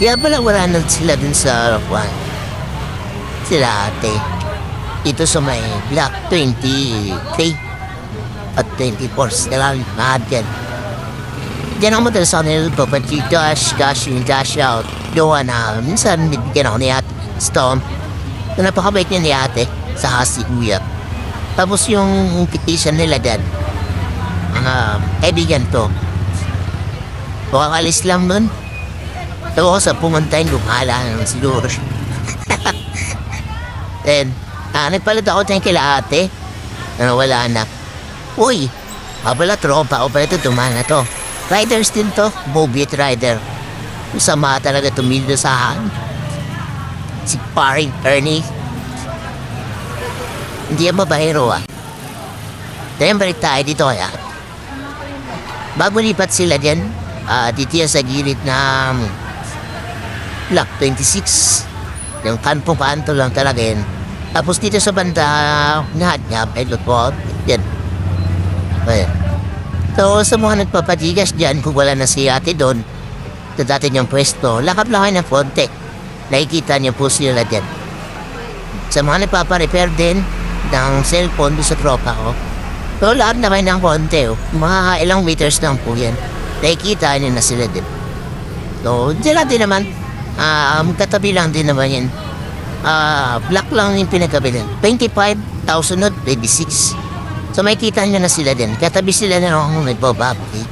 Kaya pala wala na sila dun sa Juan. Sila ate. Ito sa may block 23 at 24. Sila lahat yan. Diyan ako madalas ako nilito. Pati dash in, dash out. Doon na minsan bibigyan ako ni ate Storm. Na napakabait niya ni ate sa hasi kuya. Tapos yung petition nila dyan. Mga kaibigan to. Makakalis lang nun. Tawa ko sa pumuntahin, gumala naman siguro. Then, nagpalit ako tayo kila ate. Wala na. Uy, pala tropa ko pala ito, tumana to. Riders din to, Bobit Rider. Masama talaga tumildo sa akin. Si paring Ernie. Hindi yan mabahiro Then, balik tayo dito kaya. Bago lipat sila dyan, dito yan sa gilid ng Block 26. Yung kanto lang talaga yun. Tapos dito sa banda, nga, pilot po. Yan. Ayan. So, sa mga nagpapatigas dyan, kung wala na si ate doon, sa dati niyang pwesto, lakap-lakay ng konti. Nakikita niyo po sila dyan. Sa mga nagpaparepair din ng cellphone doon sa tropa ko, so, lahat na kayo ng konti. Mga ilang meters lang po yan. Nakikita niyo na sila din. So, dyan natin naman. Katabi lang din naman yan. Black lang yung pinagkabilan. 25,000 not 26. So may kita nyo na sila din. Katabi sila na akong nagbababoy.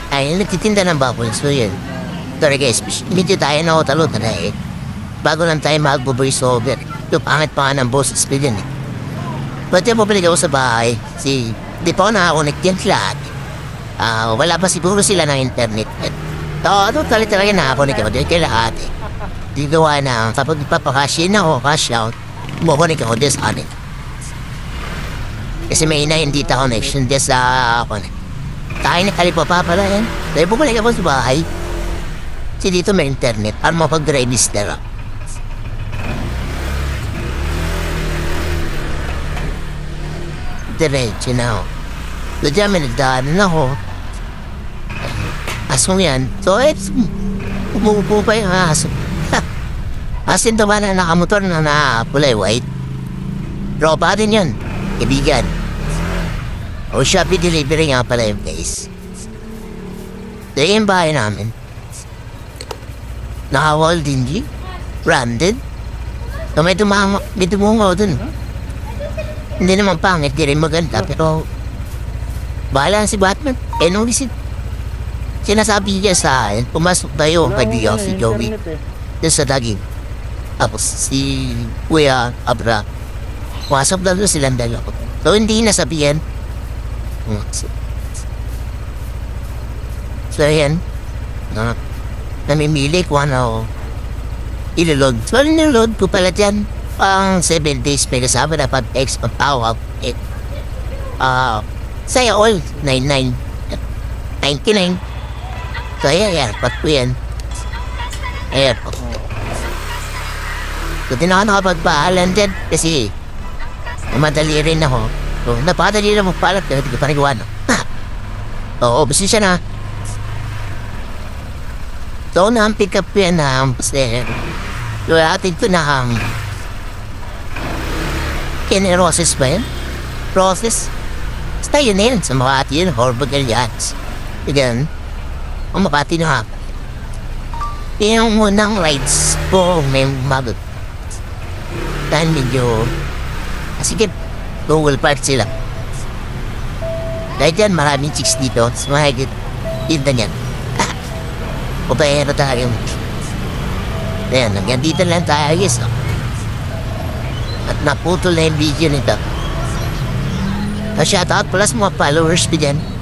Ay, nagtitinda ng baboy. So yun. Sorry guys, medyo tayo na talo na bago lang tayo mag-voice over. Ito, pangit pa nga ng boses pa din But yung pabalik ako sa bahay, di pa ako nakakonect yan lahat. Wala pa siguro sila ng internet. Ito talaga nakakonek ako din kay lahat Di gawa na kapag ipapakash in ako, cash out, kumokonek ako din sa akin. Kasi may data connection din sa connect. Tayo na kalipapa pala yan. Dahil bumalik ako sa bahay. Kasi dito may internet. Ano mapag-register ako. Diretso na ako. Doon may nagdaanan ako. Asong yan. So, umuupo pa yung aso. Asin naman na nakamotor na pulay white. Tropa din yun. Kaibigan. O Shopee delivery nga pala yung place. So, yung bahay namin. Nakawall din di. Branded. So, may dumungaw dun. Hindi naman pangit, di rin maganda. Pero, bahala si Batman. Nung sinasabi niya sa akin, pumasok tayo kay Dio, si Joey. Doon sa daging. Tapos si Kuya Abra. Pumasok na doon silang dalawa. So hindi nasabihan. So yan. Namimili kung ano ilulod. So nilulod ko pala dyan. Pang 7 days may kasama na pag-ex pag-tawag. Saya all 99. 99. So, airport po yan. Airport. So, di na ako nakapagpaalan din kasi madali rin ako. So, napadali na magpaalat kasi hindi ko pa nagawa, no? Oo, basta siya na. So, na-pick up yan na so, atin ito na in-process ba yan? Process? Basta yun yun sa mga atin, horrible yats. Again, Makati na hapon. Yung unang rides po may magot. Dahil medyo sige, Google Park sila. Dahil dyan maraming chicks dito. Mas mahigit tinda niyan. Pupahero tayo. Ayan, hanggang dito lang tayo guys. At naputol na yung video nito. Shoutout pala sa mga followers ko dyan.